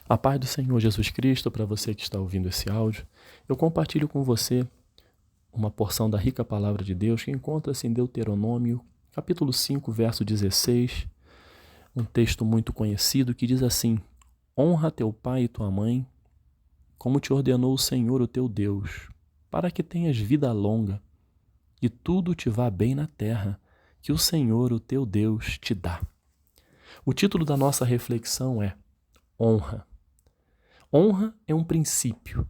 A paz do Senhor Jesus Cristo, para você que está ouvindo esse áudio, eu compartilho com você uma porção da rica palavra de Deus que encontra-se em Deuteronômio, capítulo 5, verso 16, um texto muito conhecido que diz assim: honra teu pai e tua mãe, como te ordenou o Senhor, o teu Deus, para que tenhas vida longa e tudo te vá bem na terra, que o Senhor, o teu Deus, te dá. O título da nossa reflexão é Honra. Honra é um princípio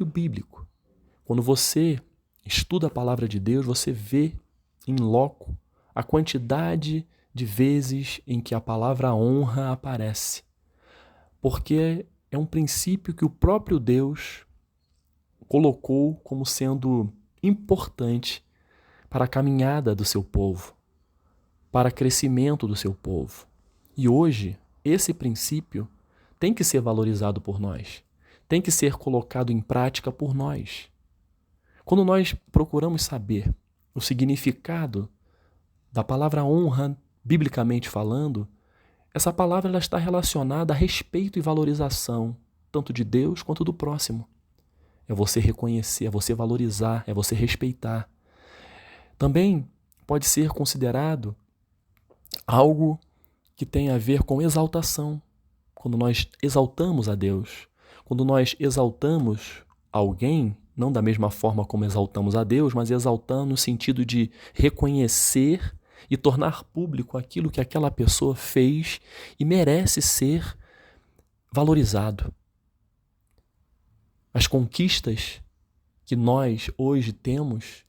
bíblico. Quando você estuda a palavra de Deus, você vê em loco a quantidade de vezes em que a palavra honra aparece. Porque é um princípio que o próprio Deus colocou como sendo importante para a caminhada do seu povo, para o crescimento do seu povo. E hoje, esse princípio tem que ser valorizado por nós, tem que ser colocado em prática por nós. Quando nós procuramos saber o significado da palavra honra, biblicamente falando, essa palavra ela está relacionada a respeito e valorização, tanto de Deus quanto do próximo. É você reconhecer, é você valorizar, é você respeitar. Também pode ser considerado algo que tem a ver com exaltação. Quando nós exaltamos a Deus, quando nós exaltamos alguém, não da mesma forma como exaltamos a Deus, mas exaltando no sentido de reconhecer e tornar público aquilo que aquela pessoa fez e merece ser valorizado. As conquistas que nós hoje temos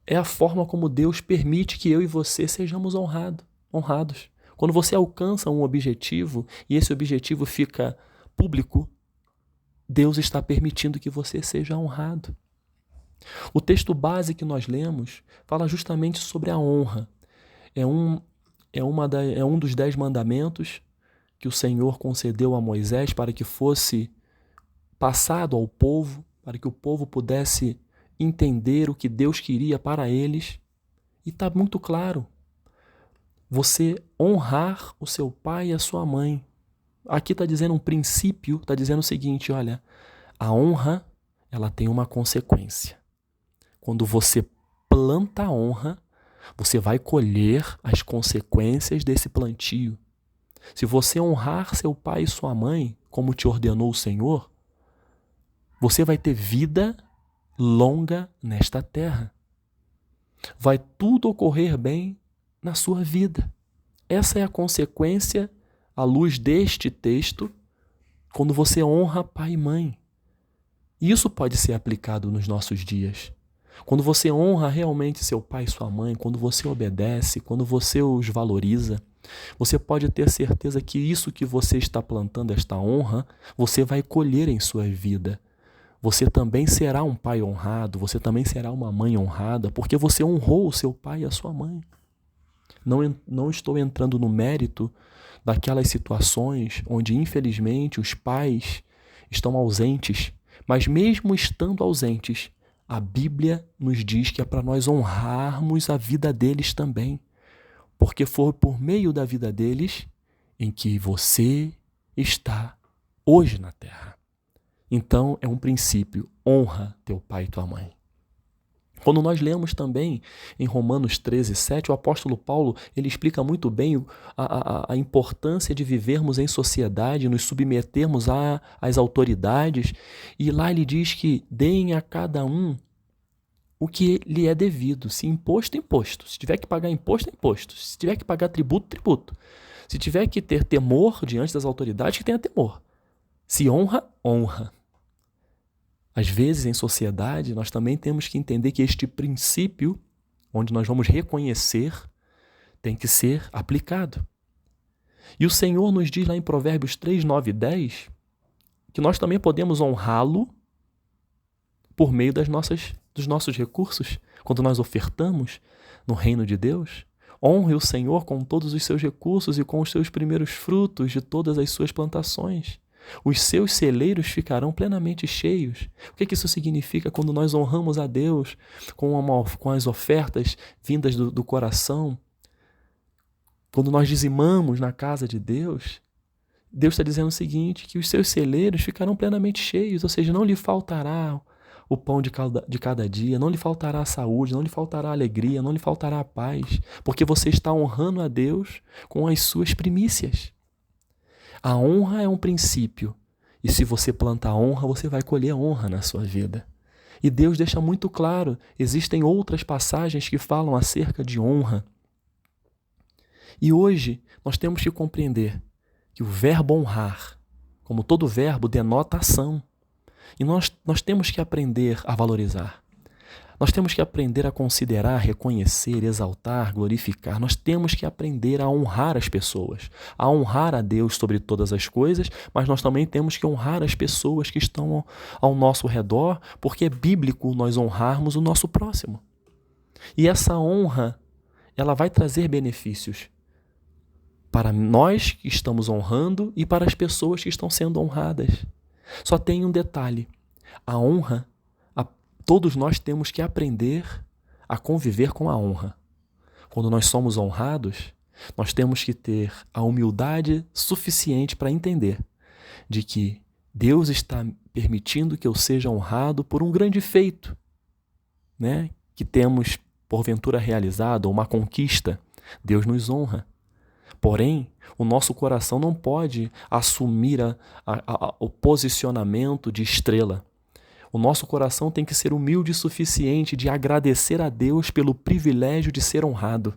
é a forma como Deus permite que eu e você sejamos honrados. Quando você alcança um objetivo e esse objetivo fica público, Deus está permitindo que você seja honrado. O texto base que nós lemos fala justamente sobre a honra. É um dos 10 mandamentos que o Senhor concedeu a Moisés para que fosse passado ao povo, para que o povo pudesse entender o que Deus queria para eles. E está muito claro. Você honrar o seu pai e a sua mãe. Aqui está dizendo um princípio, está dizendo o seguinte, olha, a honra, ela tem uma consequência. Quando você planta a honra, você vai colher as consequências desse plantio. Se você honrar seu pai e sua mãe, como te ordenou o Senhor, você vai ter vida longa nesta terra. Vai tudo ocorrer bem na sua vida. Essa é a consequência, à luz deste texto, quando você honra pai e mãe. E isso pode ser aplicado nos nossos dias. Quando você honra realmente seu pai e sua mãe, quando você obedece, quando você os valoriza, você pode ter certeza que isso que você está plantando, esta honra, você vai colher em sua vida. Você também será um pai honrado, você também será uma mãe honrada, porque você honrou o seu pai e a sua mãe. Não estou entrando no mérito daquelas situações onde, infelizmente, os pais estão ausentes, mas mesmo estando ausentes, a Bíblia nos diz que é para nós honrarmos a vida deles também, porque foi por meio da vida deles em que você está hoje na terra. Então, é um princípio, honra teu pai e tua mãe. Quando nós lemos também em Romanos 13:7, o apóstolo Paulo ele explica muito bem a importância de vivermos em sociedade, nos submetermos às autoridades, e lá ele diz que deem a cada um o que lhe é devido. Se imposto, imposto. Se tiver que pagar imposto, imposto. Se tiver que pagar tributo, tributo. Se tiver que ter temor diante das autoridades, que tenha temor. Se honra, honra. Às vezes, em sociedade, nós também temos que entender que este princípio, onde nós vamos reconhecer, tem que ser aplicado. E o Senhor nos diz lá em Provérbios 3, 9 e 10, que nós também podemos honrá-lo por meio dos nossos recursos, quando nós ofertamos no reino de Deus. Honre o Senhor com todos os seus recursos e com os seus primeiros frutos de todas as suas plantações. Os seus celeiros ficarão plenamente cheios. O que isso significa? Quando nós honramos a Deus com as ofertas vindas do coração, quando nós dizimamos na casa de Deus, Deus está dizendo o seguinte, que os seus celeiros ficarão plenamente cheios, ou seja, não lhe faltará o pão de cada dia, não lhe faltará a saúde, não lhe faltará a alegria, não lhe faltará a paz, porque você está honrando a Deus com as suas primícias. A honra é um princípio, e se você plantar honra, você vai colher honra na sua vida. E Deus deixa muito claro, existem outras passagens que falam acerca de honra. E hoje nós temos que compreender que o verbo honrar, como todo verbo, denota ação. E nós temos que aprender a valorizar. Nós temos que aprender a considerar, reconhecer, exaltar, glorificar. Nós temos que aprender a honrar as pessoas, a honrar a Deus sobre todas as coisas, mas nós também temos que honrar as pessoas que estão ao nosso redor, porque é bíblico nós honrarmos o nosso próximo. E essa honra, ela vai trazer benefícios para nós que estamos honrando e para as pessoas que estão sendo honradas. Só tem um detalhe: a honra, todos nós temos que aprender a conviver com a honra. Quando nós somos honrados, nós temos que ter a humildade suficiente para entender de que Deus está permitindo que eu seja honrado por um grande feito, né? Que temos porventura realizado, ou uma conquista. Deus nos honra. Porém, o nosso coração não pode assumir o posicionamento de estrela. O nosso coração tem que ser humilde o suficiente de agradecer a Deus pelo privilégio de ser honrado.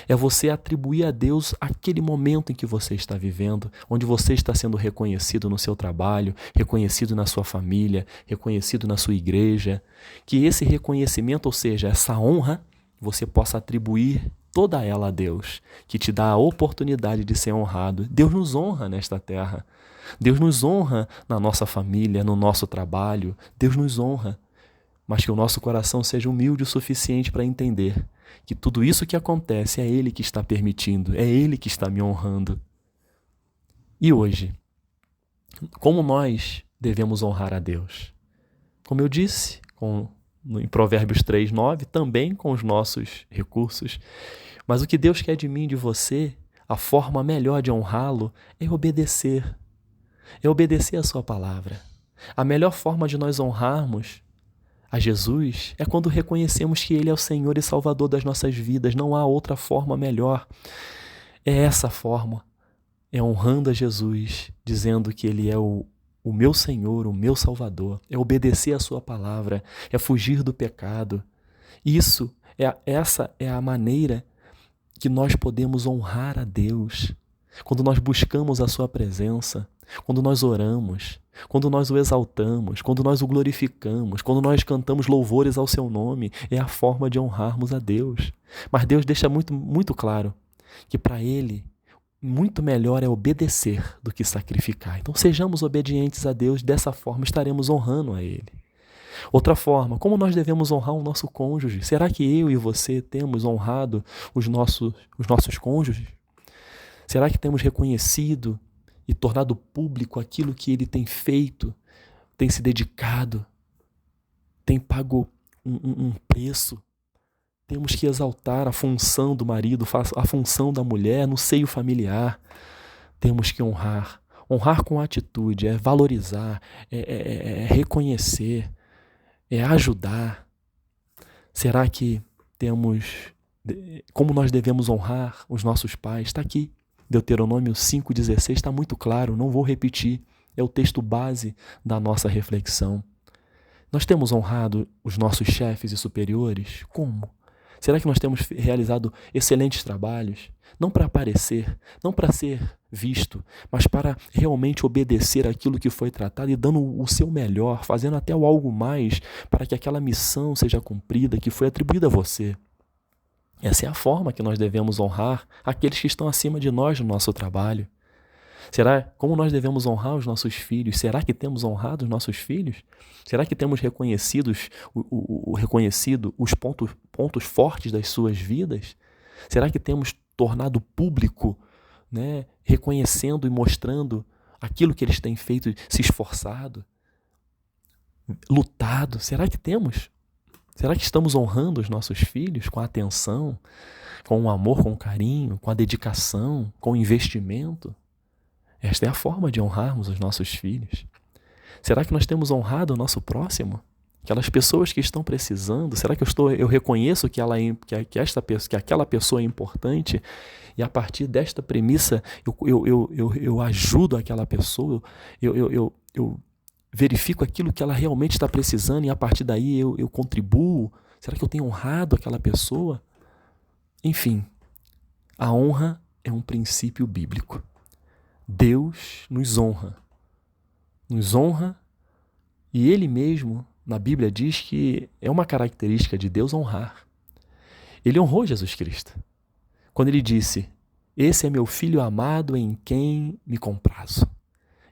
É você atribuir a Deus aquele momento em que você está vivendo, onde você está sendo reconhecido no seu trabalho, reconhecido na sua família, reconhecido na sua igreja. Que esse reconhecimento, ou seja, essa honra, você possa atribuir toda ela a Deus, que te dá a oportunidade de ser honrado. Deus nos honra nesta terra. Deus nos honra na nossa família, no nosso trabalho. Deus nos honra. Mas que o nosso coração seja humilde o suficiente para entender que tudo isso que acontece é Ele que está permitindo, é Ele que está me honrando. E hoje, como nós devemos honrar a Deus? Como eu disse, em Provérbios 3:9, também com os nossos recursos. Mas o que Deus quer de mim e de você, a forma melhor de honrá-lo é obedecer. É obedecer a sua palavra. A melhor forma de nós honrarmos a Jesus é quando reconhecemos que Ele é o Senhor e Salvador das nossas vidas. Não há outra forma melhor. É essa forma. É honrando a Jesus, dizendo que Ele é o meu Senhor, o meu Salvador. É obedecer a sua palavra. É fugir do pecado. Essa é a maneira que nós podemos honrar a Deus. Quando nós buscamos a sua presença, quando nós oramos, quando nós o exaltamos, quando nós o glorificamos, quando nós cantamos louvores ao seu nome, é a forma de honrarmos a Deus. Mas Deus deixa muito, muito claro que para Ele, muito melhor é obedecer do que sacrificar. Então sejamos obedientes a Deus, dessa forma estaremos honrando a Ele. Outra forma, como nós devemos honrar o nosso cônjuge? Será que eu e você temos honrado os nossos cônjuges? Será que temos reconhecido e tornado público aquilo que ele tem feito, tem se dedicado, tem pago um preço? Temos que exaltar a função do marido, a função da mulher no seio familiar. Temos que honrar. Honrar com atitude, é valorizar, é reconhecer, é ajudar. Será que temos... Como nós devemos honrar os nossos pais? Está aqui. Deuteronômio 5,16 está muito claro, não vou repetir, é o texto base da nossa reflexão. Nós temos honrado os nossos chefes e superiores? Como? Será que nós temos realizado excelentes trabalhos? Não para aparecer, não para ser visto, mas para realmente obedecer aquilo que foi tratado e dando o seu melhor, fazendo até o algo mais para que aquela missão seja cumprida, que foi atribuída a você. Essa é a forma que nós devemos honrar aqueles que estão acima de nós no nosso trabalho. Como nós devemos honrar os nossos filhos? Será que temos honrado os nossos filhos? Será que temos reconhecido os pontos fortes das suas vidas? Será que temos tornado público, né, reconhecendo e mostrando aquilo que eles têm feito, se esforçado, lutado? Será que temos? Será que estamos honrando os nossos filhos com a atenção, com o amor, com o carinho, com a dedicação, com o investimento? Esta é a forma de honrarmos os nossos filhos. Será que nós temos honrado o nosso próximo? Aquelas pessoas que estão precisando, será que eu reconheço que aquela pessoa é importante e a partir desta premissa eu ajudo aquela pessoa, eu verifico aquilo que ela realmente está precisando e a partir daí eu contribuo? Será que eu tenho honrado aquela pessoa? Enfim, a honra é um princípio bíblico. Deus nos honra e Ele mesmo, na Bíblia, diz que é uma característica de Deus honrar. Ele honrou Jesus Cristo. Quando Ele disse, esse é meu filho amado em quem me comprazo.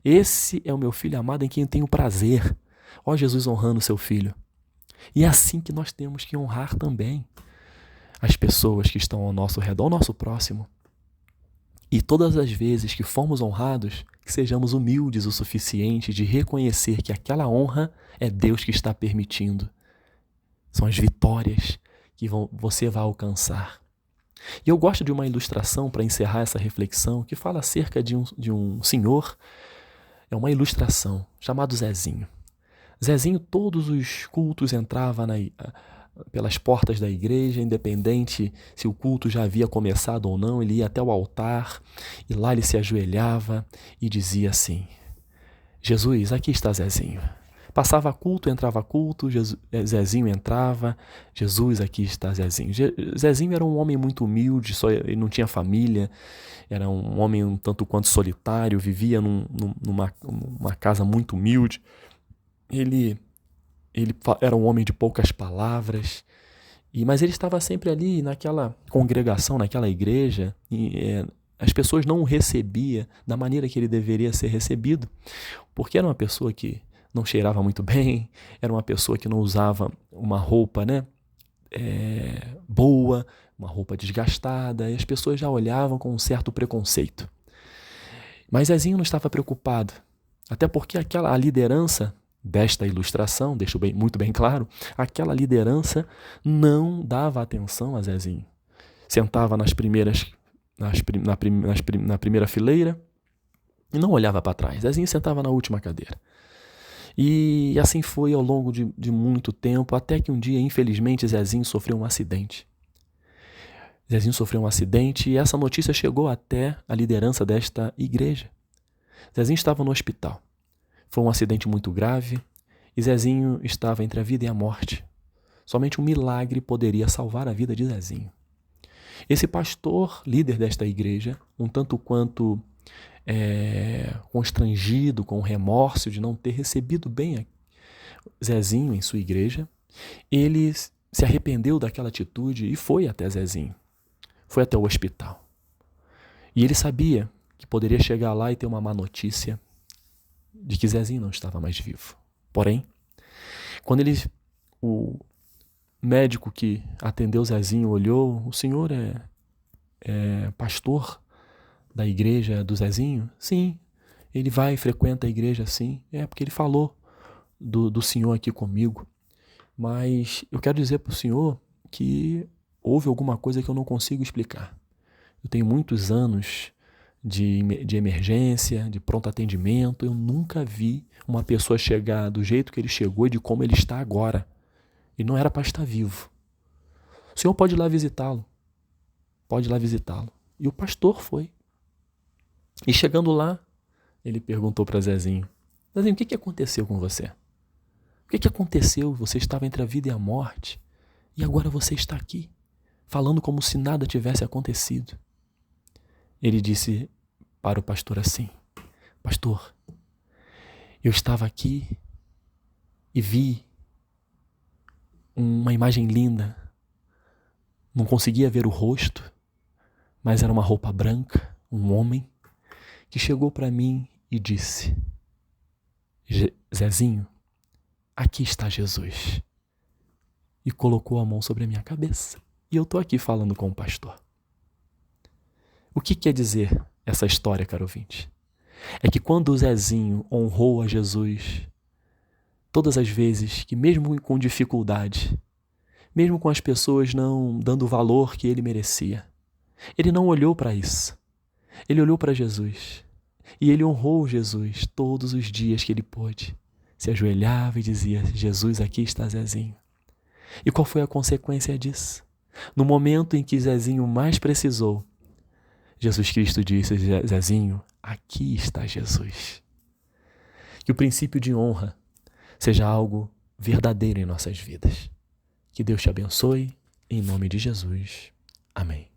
Esse é o meu filho amado em quem eu tenho prazer. Ó Jesus honrando o seu filho. E é assim que nós temos que honrar também as pessoas que estão ao nosso redor, ao nosso próximo. E todas as vezes que formos honrados, que sejamos humildes o suficiente de reconhecer que aquela honra é Deus que está permitindo. São as vitórias que você vai alcançar. E eu gosto de uma ilustração para encerrar essa reflexão que fala acerca de um senhor, é uma ilustração, chamado Zezinho. Zezinho, todos os cultos entrava pelas portas da igreja, independente se o culto já havia começado ou não, ele ia até o altar e lá ele se ajoelhava e dizia assim, Jesus, aqui está Zezinho. Passava culto, entrava culto, Zezinho entrava, Jesus, aqui está Zezinho. Zezinho era um homem muito humilde, ele não tinha família, era um homem um tanto quanto solitário, vivia numa casa muito humilde. Ele era um homem de poucas palavras, mas ele estava sempre ali naquela congregação, naquela igreja, e as pessoas não o recebiam da maneira que ele deveria ser recebido, porque era uma pessoa que não cheirava muito bem, era uma pessoa que não usava uma roupa boa, uma roupa desgastada, e as pessoas já olhavam com um certo preconceito. Mas Zezinho não estava preocupado, até porque a liderança desta ilustração, deixo muito bem claro, aquela liderança não dava atenção a Zezinho. Sentava na primeira fileira e não olhava para trás. Zezinho sentava na última cadeira. E assim foi ao longo de muito tempo, até que um dia, infelizmente, Zezinho sofreu um acidente. Zezinho sofreu um acidente e essa notícia chegou até a liderança desta igreja. Zezinho estava no hospital. Foi um acidente muito grave e Zezinho estava entre a vida e a morte. Somente um milagre poderia salvar a vida de Zezinho. Esse pastor, líder desta igreja, um tanto quanto constrangido, com remorso de não ter recebido bem Zezinho em sua igreja, ele se arrependeu daquela atitude e foi até Zezinho. Foi até o hospital. E ele sabia que poderia chegar lá e ter uma má notícia de que Zezinho não estava mais vivo. Porém, quando o médico que atendeu Zezinho olhou, o senhor é pastor da igreja do Zezinho? Sim, ele vai e frequenta a igreja, sim. Porque ele falou do senhor aqui comigo. Mas eu quero dizer para o senhor que houve alguma coisa que eu não consigo explicar. Eu tenho muitos anos de emergência, de pronto atendimento. Eu nunca vi uma pessoa chegar do jeito que ele chegou e de como ele está agora. Ele não era para estar vivo. O senhor pode ir lá visitá-lo. Pode ir lá visitá-lo. E o pastor foi. E chegando lá, ele perguntou para Zezinho, Zezinho, o que aconteceu com você? O que aconteceu? Você estava entre a vida e a morte e agora você está aqui, falando como se nada tivesse acontecido. Ele disse para o pastor assim, pastor, eu estava aqui e vi uma imagem linda. Não conseguia ver o rosto, mas era uma roupa branca, um homem, que chegou para mim e disse, Zezinho, aqui está Jesus. E colocou a mão sobre a minha cabeça. E eu estou aqui falando com o pastor. O que quer dizer essa história, caro ouvinte? É que quando o Zezinho honrou a Jesus, todas as vezes que mesmo com dificuldade, mesmo com as pessoas não dando o valor que ele merecia, ele não olhou para isso. Ele olhou para Jesus. E ele honrou Jesus todos os dias que ele pôde. Se ajoelhava e dizia: Jesus, aqui está Zezinho. E qual foi a consequência disso? No momento em que Zezinho mais precisou, Jesus Cristo disse: Zezinho, aqui está Jesus. Que o princípio de honra seja algo verdadeiro em nossas vidas. Que Deus te abençoe, em nome de Jesus. Amém.